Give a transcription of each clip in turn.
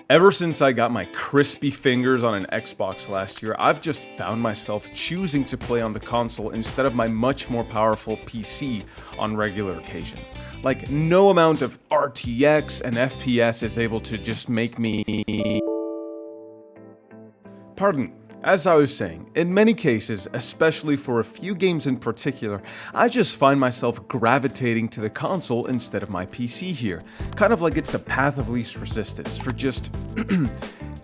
Ever since I got my crispy fingers on an Xbox last year, I've just found myself choosing to play on the console instead of my much more powerful PC on regular occasion. Like, no amount of RTX and FPS is able to just make me... Pardon. As I was saying, in many cases, especially for a few games in particular, I just find myself gravitating to the console instead of my PC here. Kind of like it's a path of least resistance for just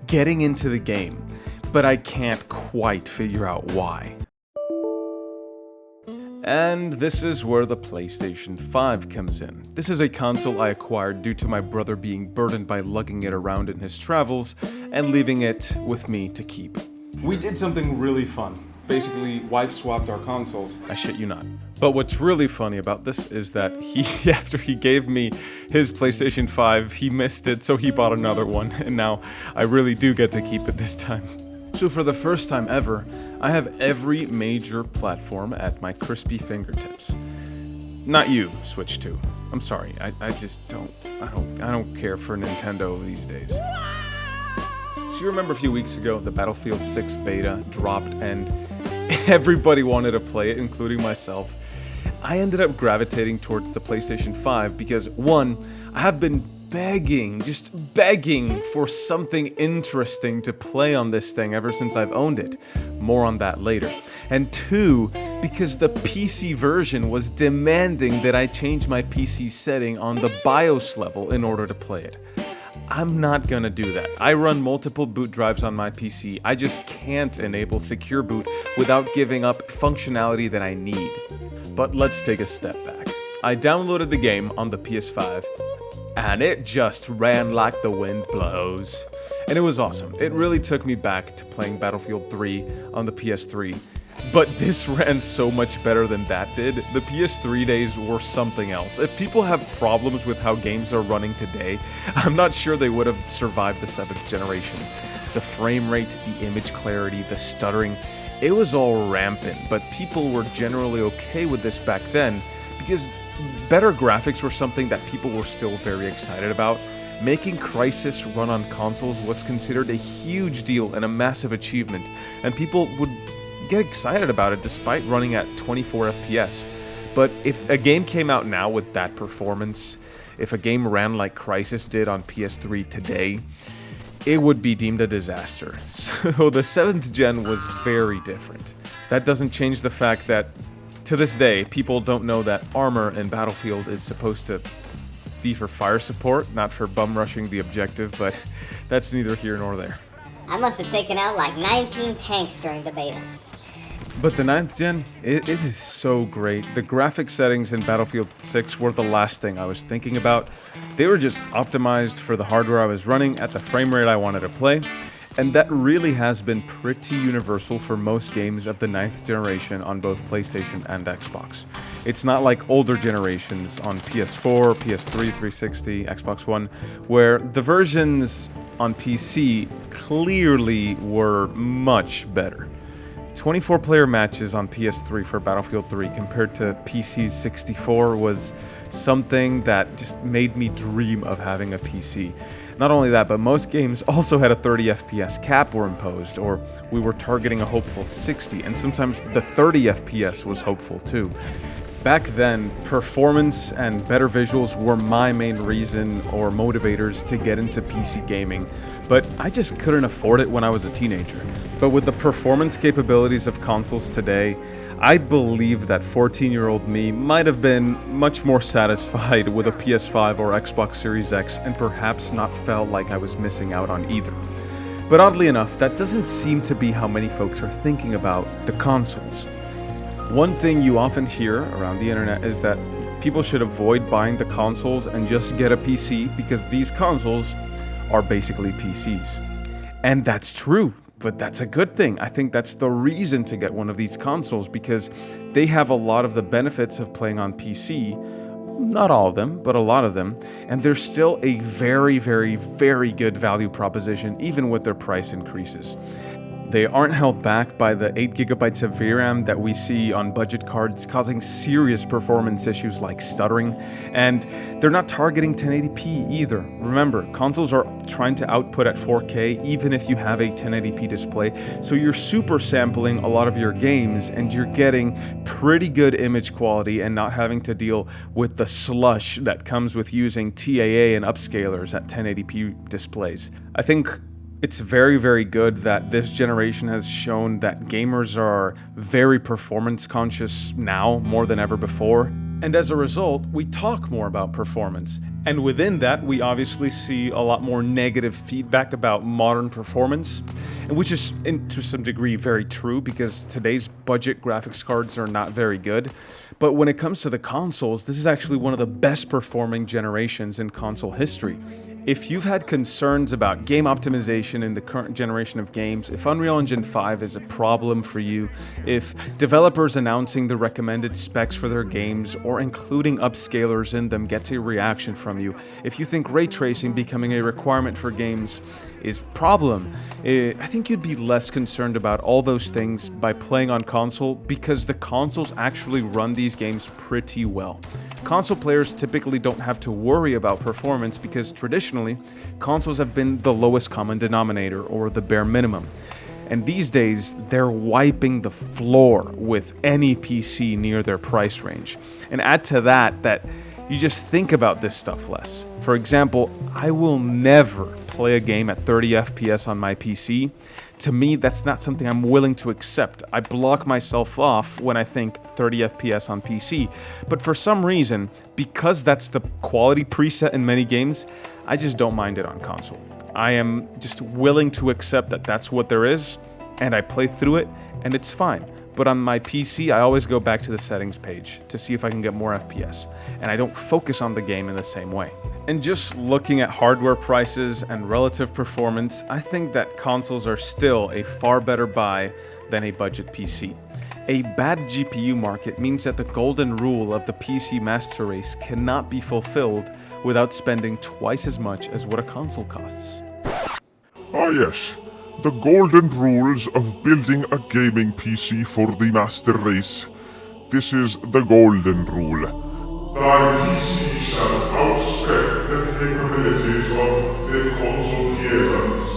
getting into the game, but I can't quite figure out why. And this is where the PlayStation 5 comes in. This is a console I acquired due to my brother being burdened by lugging it around in his travels and leaving it with me to keep. We did something really fun. Basically, wife swapped our consoles. I shit you not. But what's really funny about this is that after he gave me his PlayStation 5, he missed it, so he bought another one, and now I really do get to keep it this time. So for the first time ever, I have every major platform at my crispy fingertips. Not you, Switch 2. I'm sorry, I just don't care for Nintendo these days. So you remember a few weeks ago, the Battlefield 6 beta dropped and everybody wanted to play it, including myself. I ended up gravitating towards the PlayStation 5 because, one, I have been just begging for something interesting to play on this thing ever since I've owned it. More on that later. And two, because the PC version was demanding that I change my PC setting on the BIOS level in order to play it. I'm not gonna do that. I run multiple boot drives on my PC. I just can't enable secure boot without giving up functionality that I need. But let's take a step back. I downloaded the game on the PS5, and it just ran like the wind blows. And it was awesome. It really took me back to playing Battlefield 3 on the PS3. But this ran so much better than that did. The PS3 days were something else. If people have problems with how games are running today, I'm not sure they would have survived the 7th generation. The frame rate, the image clarity, the stuttering, it was all rampant, but people were generally okay with this back then because better graphics were something that people were still very excited about. Making Crysis run on consoles was considered a huge deal and a massive achievement, and people would get excited about it despite running at 24 FPS. But if a game came out now with that performance, if a game ran like Crysis did on PS3 today, it would be deemed a disaster. So the 7th gen was very different. That doesn't change the fact that to this day, people don't know that armor in Battlefield is supposed to be for fire support, not for bum rushing the objective, but that's neither here nor there. I must have taken out like 19 tanks during the beta. But the 9th gen, it is so great. The graphic settings in Battlefield 6 were the last thing I was thinking about. They were just optimized for the hardware I was running at the frame rate I wanted to play. And that really has been pretty universal for most games of the 9th generation on both PlayStation and Xbox. It's not like older generations on PS4, PS3, 360, Xbox One, where the versions on PC clearly were much better. 24-player matches on PS3 for Battlefield 3 compared to PC's 64 was something that just made me dream of having a PC. Not only that, but most games also had a 30 FPS cap were imposed, or we were targeting a hopeful 60, and sometimes the 30 FPS was hopeful too. Back then, performance and better visuals were my main reason or motivators to get into PC gaming, but I just couldn't afford it when I was a teenager. But with the performance capabilities of consoles today, I believe that 14-year-old me might have been much more satisfied with a PS5 or Xbox Series X and perhaps not felt like I was missing out on either. But oddly enough, that doesn't seem to be how many folks are thinking about the consoles. One thing you often hear around the internet is that people should avoid buying the consoles and just get a PC because these consoles are basically PCs. And that's true, but that's a good thing. I think that's the reason to get one of these consoles because they have a lot of the benefits of playing on PC. Not all of them, but a lot of them. And they're still a very, very, very good value proposition even with their price increases. They aren't held back by the 8GB of VRAM that we see on budget cards, causing serious performance issues like stuttering, and they're not targeting 1080p either. Remember, consoles are trying to output at 4K even if you have a 1080p display, so you're super sampling a lot of your games and you're getting pretty good image quality and not having to deal with the slush that comes with using TAA and upscalers at 1080p displays. I think it's very, very good that this generation has shown that gamers are very performance conscious now more than ever before. And as a result, we talk more about performance. And within that, we obviously see a lot more negative feedback about modern performance, and which is, to some degree, very true because today's budget graphics cards are not very good. But when it comes to the consoles, this is actually one of the best performing generations in console history. If you've had concerns about game optimization in the current generation of games, if Unreal Engine 5 is a problem for you, if developers announcing the recommended specs for their games or including upscalers in them gets a reaction from you, if you think ray tracing becoming a requirement for games is a problem, I think you'd be less concerned about all those things by playing on console because the consoles actually run these games pretty well. Console players typically don't have to worry about performance because traditionally, consoles have been the lowest common denominator or the bare minimum. And these days, they're wiping the floor with any PC near their price range. And add to that you just think about this stuff less. For example, I will never play a game at 30 FPS on my PC. To me, that's not something I'm willing to accept. I block myself off when I think 30 FPS on PC. But for some reason, because that's the quality preset in many games, I just don't mind it on console. I am just willing to accept that that's what there is, and I play through it, and it's fine. But on my PC, I always go back to the settings page to see if I can get more FPS, and I don't focus on the game in the same way. And just looking at hardware prices and relative performance, I think that consoles are still a far better buy than a budget PC. A bad GPU market means that the golden rule of the PC master race cannot be fulfilled without spending twice as much as what a console costs. Ah yes, the golden rules of building a gaming PC for the master race. This is the golden rule. Thy PC shall outspec the capabilities of the console peasants,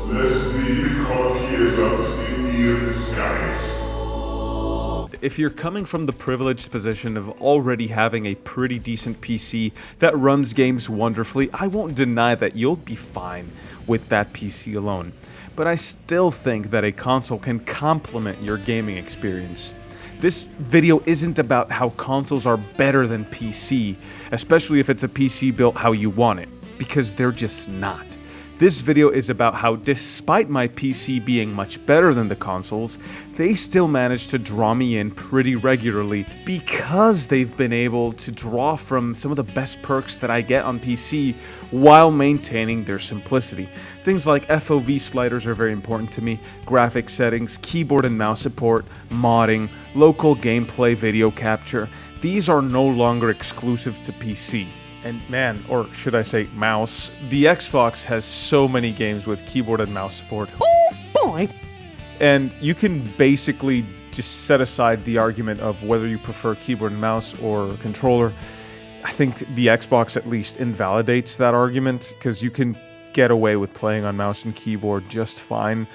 lest thee become peasant in mere disguise. If you're coming from the privileged position of already having a pretty decent PC that runs games wonderfully, I won't deny that you'll be fine with that PC alone. But I still think that a console can complement your gaming experience. This video isn't about how consoles are better than PC, especially if it's a PC built how you want it, because they're just not. This video is about how, despite my PC being much better than the consoles, they still manage to draw me in pretty regularly because they've been able to draw from some of the best perks that I get on PC while maintaining their simplicity. Things like FOV sliders are very important to me, graphics settings, keyboard and mouse support, modding, local gameplay video capture. These are no longer exclusive to PC. And man, or should I say mouse, the Xbox has so many games with keyboard and mouse support. Oh boy! And you can basically just set aside the argument of whether you prefer keyboard and mouse or controller. I think the Xbox at least invalidates that argument because you can get away with playing on mouse and keyboard just fine,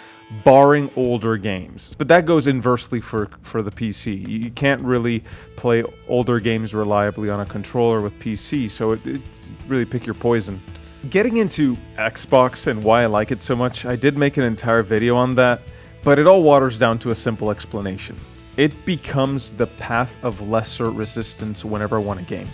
barring older games. But that goes inversely for the PC. You can't really play older games reliably on a controller with PC, so it's really pick your poison. Getting into Xbox and why I like it so much, I did make an entire video on that, but it all waters down to a simple explanation. It becomes the path of lesser resistance whenever I want a game.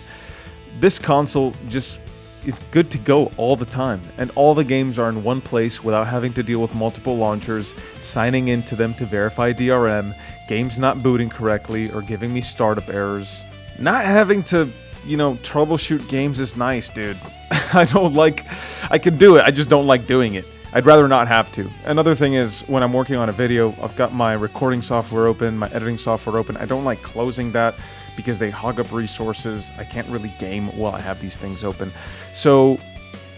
This console just is good to go all the time, and all the games are in one place without having to deal with multiple launchers, signing into them to verify DRM, games not booting correctly or giving me startup errors. Not having to, troubleshoot games is nice, dude. I can do it, I just don't like doing it. I'd rather not have to. Another thing is, when I'm working on a video, I've got my recording software open, my editing software open. I don't like closing that because they hog up resources. I can't really game while I have these things open. So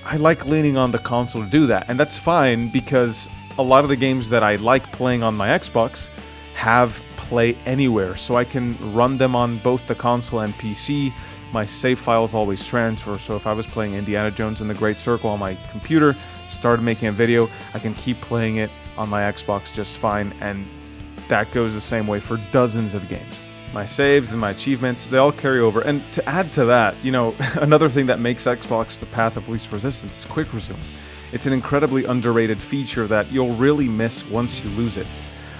I like leaning on the console to do that, and that's fine because a lot of the games that I like playing on my Xbox have Play Anywhere, so I can run them on both the console and PC. My save files always transfer, so if I was playing Indiana Jones and the Great Circle on my computer, started making a video, I can keep playing it on my Xbox just fine, and that goes the same way for dozens of games. My saves and my achievements, they all carry over. And to add to that, you know, another thing that makes Xbox the path of least resistance is Quick Resume. It's an incredibly underrated feature that you'll really miss once you lose it.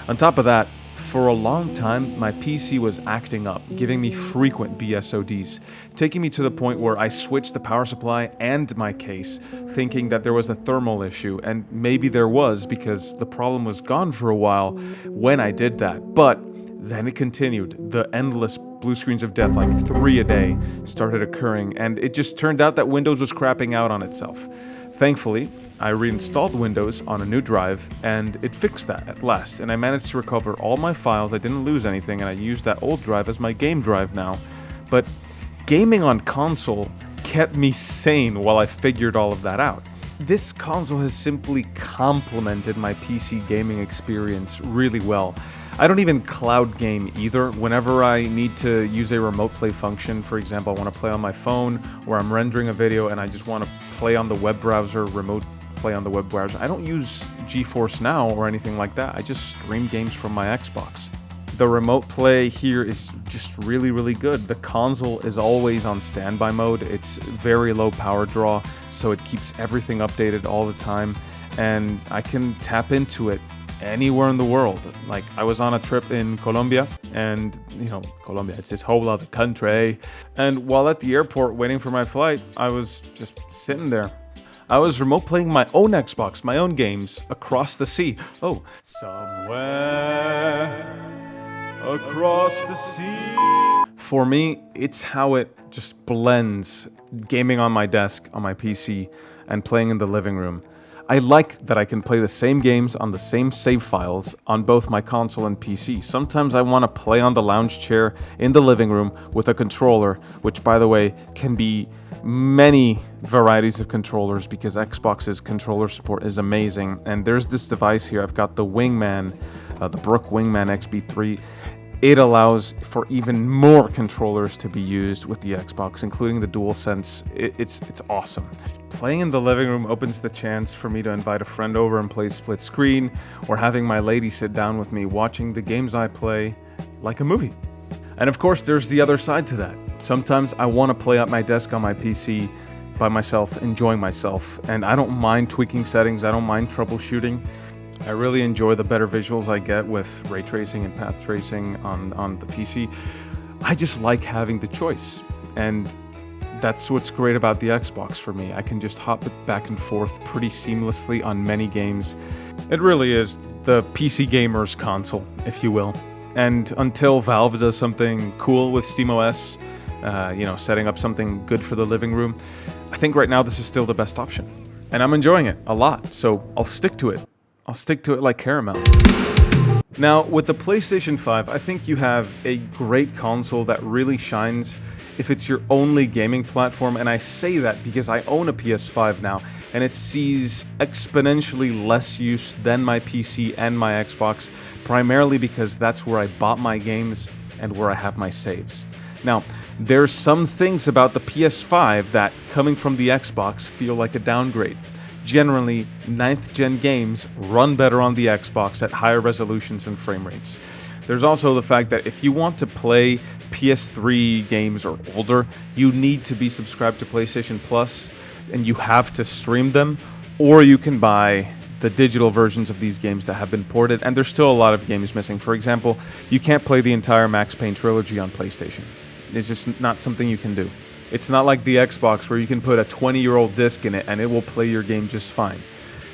On top of that, for a long time, my PC was acting up, giving me frequent BSODs, taking me to the point where I switched the power supply and my case, thinking that there was a thermal issue, and maybe there was because the problem was gone for a while when I did that. But then it continued. The endless blue screens of death, like 3 a day, started occurring, and it just turned out that Windows was crapping out on itself. Thankfully, I reinstalled Windows on a new drive, and it fixed that at last, and I managed to recover all my files. I didn't lose anything, and I used that old drive as my game drive now. But gaming on console kept me sane while I figured all of that out. This console has simply complemented my PC gaming experience really well. I don't even cloud game either. Whenever I need to use a remote play function, for example, I want to play on my phone, or I'm rendering a video and I just want to play on the web browser, remote play on the web browser, I don't use GeForce Now or anything like that. I just stream games from my Xbox. The remote play here is just really, really good. The console is always on standby mode. It's very low power draw, so it keeps everything updated all the time, and I can tap into it anywhere in the world. Like, I was on a trip in Colombia, and you know, Colombia, it's this whole other country, and while at the airport waiting for my flight, I was just sitting there. I was remote playing my own Xbox, my own games, across the sea. Oh, somewhere across the sea. For me, it's how it just blends gaming on my desk, on my PC, and playing in the living room. I like that I can play the same games on the same save files on both my console and PC. Sometimes I want to play on the lounge chair in the living room with a controller, which, by the way, can be many varieties of controllers because Xbox's controller support is amazing. And there's this device here. I've got the Wingman, the Brook Wingman XB3. It allows for even more controllers to be used with the Xbox, including the DualSense. It's awesome. Playing in the living room opens the chance for me to invite a friend over and play split screen, or having my lady sit down with me watching the games I play like a movie. And of course, there's the other side to that. Sometimes I want to play at my desk on my PC by myself, enjoying myself, and I don't mind tweaking settings, I don't mind troubleshooting. I really enjoy the better visuals I get with ray tracing and path tracing on the PC. I just like having the choice, and that's what's great about the Xbox for me. I can just hop it back and forth pretty seamlessly on many games. It really is the PC gamer's console, if you will. And until Valve does something cool with SteamOS, setting up something good for the living room, I think right now this is still the best option. And I'm enjoying it a lot, so I'll stick to it. I'll stick to it like caramel. Now, with the PlayStation 5, I think you have a great console that really shines if it's your only gaming platform, and I say that because I own a PS5 now, and it sees exponentially less use than my PC and my Xbox, primarily because that's where I bought my games and where I have my saves. Now, there's some things about the PS5 that, coming from the Xbox, feel like a downgrade. Generally, 9th gen games run better on the Xbox at higher resolutions and frame rates. There's also the fact that if you want to play PS3 games or older, you need to be subscribed to PlayStation Plus, and you have to stream them, or you can buy the digital versions of these games that have been ported, and there's still a lot of games missing. For example, you can't play the entire Max Payne trilogy on PlayStation. It's just not something you can do. It's not like the Xbox where you can put a 20-year-old disc in it and it will play your game just fine.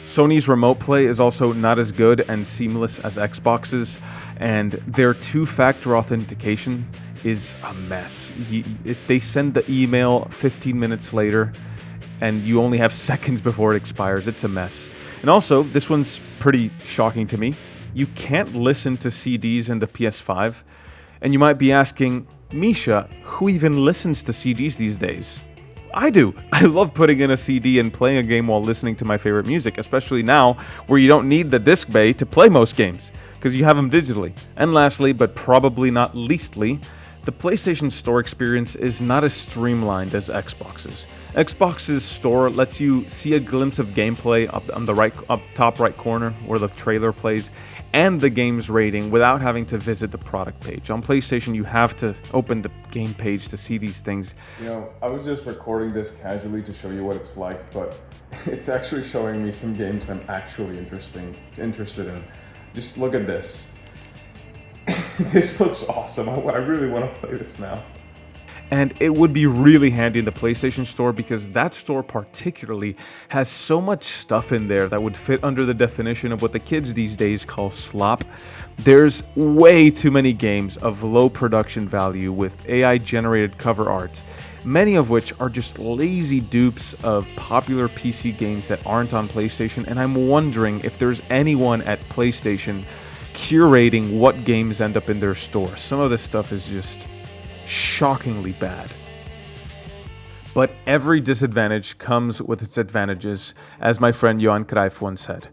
Sony's remote play is also not as good and seamless as Xbox's, and their two-factor authentication is a mess. They send the email 15 minutes later, and you only have seconds before it expires. It's a mess. And also, this one's pretty shocking to me. You can't listen to CDs in the PS5, and you might be asking, Misha, who even listens to CDs these days? I do. I love putting in a CD and playing a game while listening to my favorite music, especially now where you don't need the disc bay to play most games, because you have them digitally. And lastly, but probably not leastly, the PlayStation Store experience is not as streamlined as Xbox's. Xbox's store lets you see a glimpse of gameplay up on the top right corner where the trailer plays, and the game's rating without having to visit the product page. On PlayStation, you have to open the game page to see these things. You know, I was just recording this casually to show you what it's like, but it's actually showing me some games I'm actually interested in. Just look at this. This looks awesome. I really want to play this now. And it would be really handy in the PlayStation Store because that store particularly has so much stuff in there that would fit under the definition of what the kids these days call slop. There's way too many games of low production value with AI-generated cover art, many of which are just lazy dupes of popular PC games that aren't on PlayStation, and I'm wondering if there's anyone at PlayStation curating what games end up in their store. Some of this stuff is just shockingly bad. But every disadvantage comes with its advantages, as my friend Johan Cruyff once said.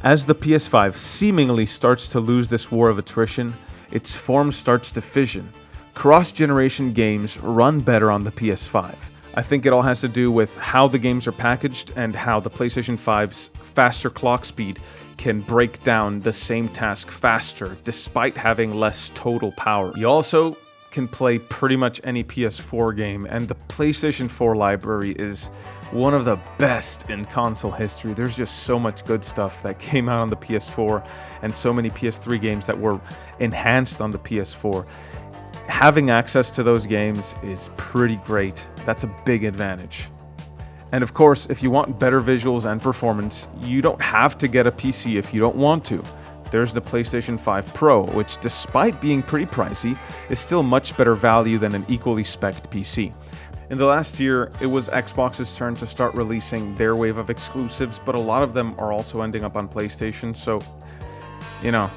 As the PS5 seemingly starts to lose this war of attrition, its form starts to fission. Cross-generation games run better on the PS5. I think it all has to do with how the games are packaged and how the PlayStation 5's faster clock speed can break down the same task faster despite having less total power. You also can play pretty much any PS4 game, and the PlayStation 4 library is one of the best in console history. There's just so much good stuff that came out on the PS4 and so many PS3 games that were enhanced on the PS4. Having access to those games is pretty great. That's a big advantage. And of course, if you want better visuals and performance, you don't have to get a PC if you don't want to. There's the PlayStation 5 Pro, which despite being pretty pricey, is still much better value than an equally spec'd PC. In the last year, it was Xbox's turn to start releasing their wave of exclusives, but a lot of them are also ending up on PlayStation, so, you know,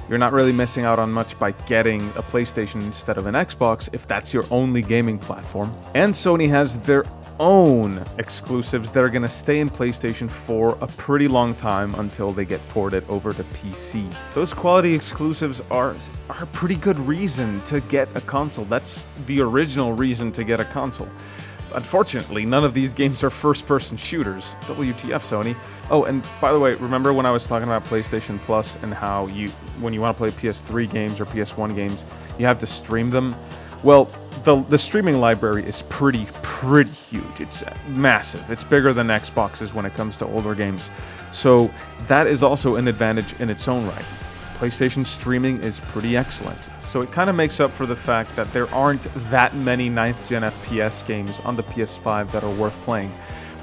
you're not really missing out on much by getting a PlayStation instead of an Xbox if that's your only gaming platform. And Sony has their own exclusives that are going to stay in PlayStation for a pretty long time until they get ported over to PC. Those quality exclusives are a pretty good reason to get a console. That's the original reason to get a console. Unfortunately, none of these games are first-person shooters. WTF, Sony. Oh, and by the way, remember when I was talking about PlayStation Plus and how when you want to play PS3 games or PS1 games, you have to stream them? Well, the streaming library is pretty huge. It's massive. It's bigger than Xbox's when it comes to older games. So that is also an advantage in its own right. PlayStation streaming is pretty excellent. So it kind of makes up for the fact that there aren't that many 9th gen FPS games on the PS5 that are worth playing,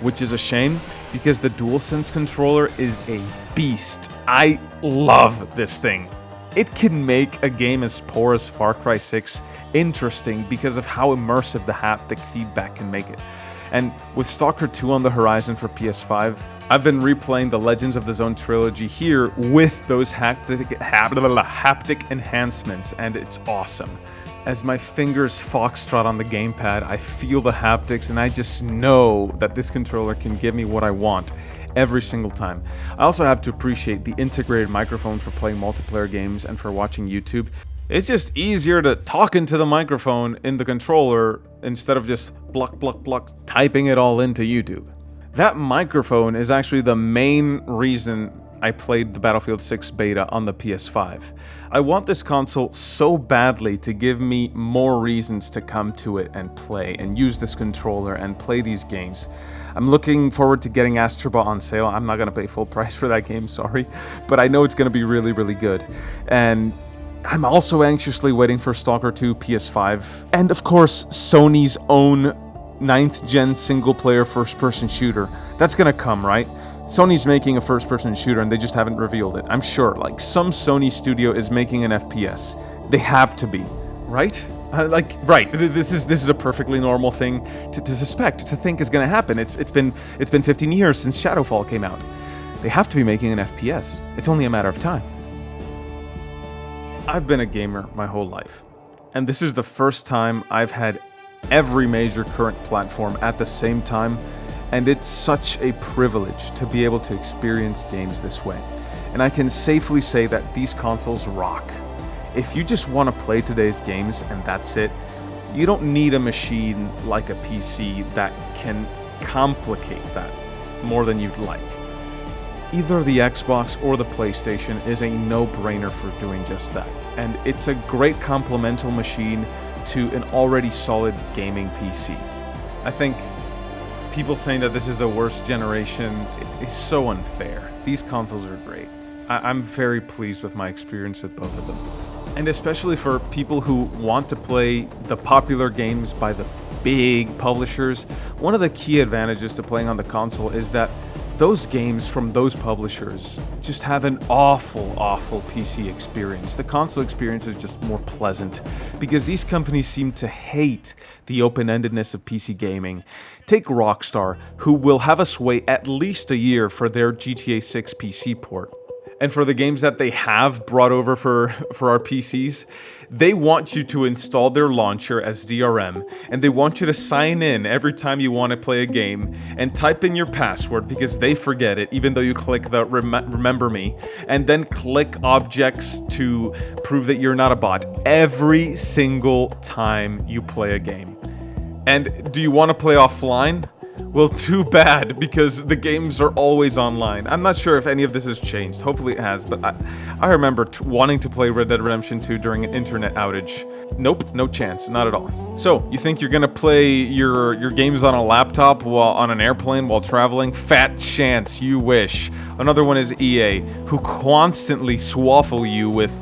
which is a shame because the DualSense controller is a beast. I love this thing. It can make a game as poor as Far Cry 6 interesting because of how immersive the haptic feedback can make it. And with Stalker 2 on the horizon for PS5, I've been replaying the Legends of the Zone trilogy here with those haptic enhancements, and it's awesome. As my fingers foxtrot on the gamepad, I feel the haptics, and I just know that this controller can give me what I want every single time. I also have to appreciate the integrated microphone for playing multiplayer games and for watching YouTube. It's just easier to talk into the microphone in the controller instead of just typing it all into YouTube. That microphone is actually the main reason I played the Battlefield 6 beta on the PS5. I want this console so badly to give me more reasons to come to it and play and use this controller and play these games. I'm looking forward to getting Astrobot on sale. I'm not going to pay full price for that game, sorry, but I know it's going to be really good. And I'm also anxiously waiting for Stalker 2 PS5, and of course Sony's own 9th gen single-player first-person shooter. That's gonna come, right? Sony's making a first-person shooter and they just haven't revealed it. I'm sure, like, some Sony studio is making an FPS. They have to be, right? Right. This is a perfectly normal thing to suspect, to think is gonna happen. It's been 15 years since Shadowfall came out. They have to be making an FPS. It's only a matter of time. I've been a gamer my whole life, and this is the first time I've had every major current platform at the same time, and it's such a privilege to be able to experience games this way. And I can safely say that these consoles rock. If you just want to play today's games and that's it, you don't need a machine like a PC that can complicate that more than you'd like. Either the Xbox or the PlayStation is a no-brainer for doing just that, and it's a great complemental machine to an already solid gaming PC. I think people saying that this is the worst generation is so unfair. These consoles are great. I'm very pleased with my experience with both of them. And especially for people who want to play the popular games by the big publishers, one of the key advantages to playing on the console is that those games from those publishers just have an awful PC experience. The console experience is just more pleasant because these companies seem to hate the open-endedness of PC gaming. Take Rockstar, who will have us wait at least a year for their GTA 6 PC port. And for the games that they have brought over for our PCs, they want you to install their launcher as DRM, and they want you to sign in every time you want to play a game and type in your password because they forget it, even though you click the remember me, and then click objects to prove that you're not a bot every single time you play a game. And do you want to play offline? Well, too bad, because the games are always online. I'm not sure if any of this has changed. Hopefully it has, but I remember wanting to play Red Dead Redemption 2 during an internet outage. Nope, no chance, not at all. So, you think you're gonna play your games on a laptop while on an airplane while traveling? Fat chance, you wish. Another one is EA, who constantly swaffle you with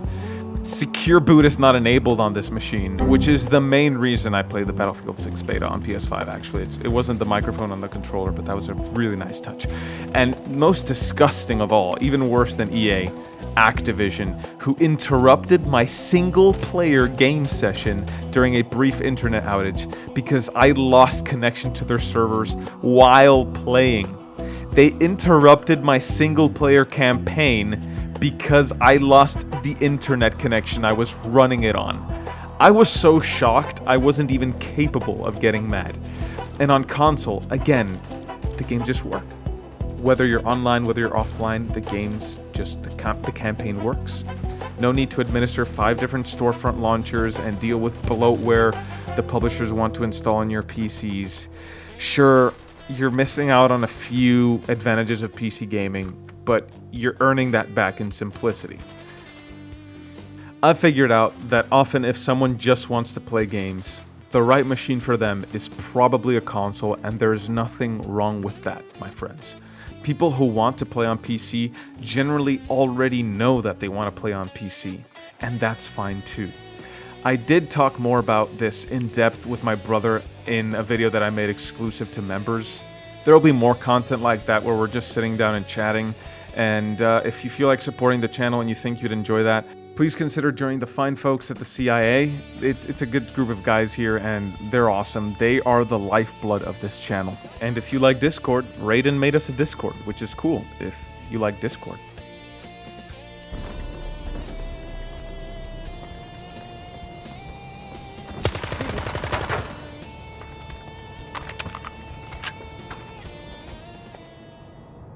secure boot is not enabled on this machine, which is the main reason I played the Battlefield 6 beta on PS5, actually. It wasn't the microphone on the controller, but that was a really nice touch. And most disgusting of all, even worse than EA, Activision, who interrupted my single-player game session during a brief internet outage because I lost connection to their servers while playing. They interrupted my single-player campaign because I lost the internet connection I was running it on. I was so shocked I wasn't even capable of getting mad. And on console, again, the games just work. Whether you're online, whether you're offline, the games just, the campaign works. No need to administer 5 different storefront launchers and deal with bloatware the publishers want to install on your PCs. Sure, you're missing out on a few advantages of PC gaming, but you're earning that back in simplicity. I've figured out that often if someone just wants to play games, the right machine for them is probably a console, and there's nothing wrong with that, my friends. People who want to play on PC generally already know that they want to play on PC, and that's fine too. I did talk more about this in depth with my brother in a video that I made exclusive to members. There will be more content like that where we're just sitting down and chatting. And if you feel like supporting the channel and you think you'd enjoy that, please consider joining the fine folks at the CIA. It's a good group of guys here, and they're awesome. They are the lifeblood of this channel. And if you like Discord, Raiden made us a Discord, which is cool if you like Discord.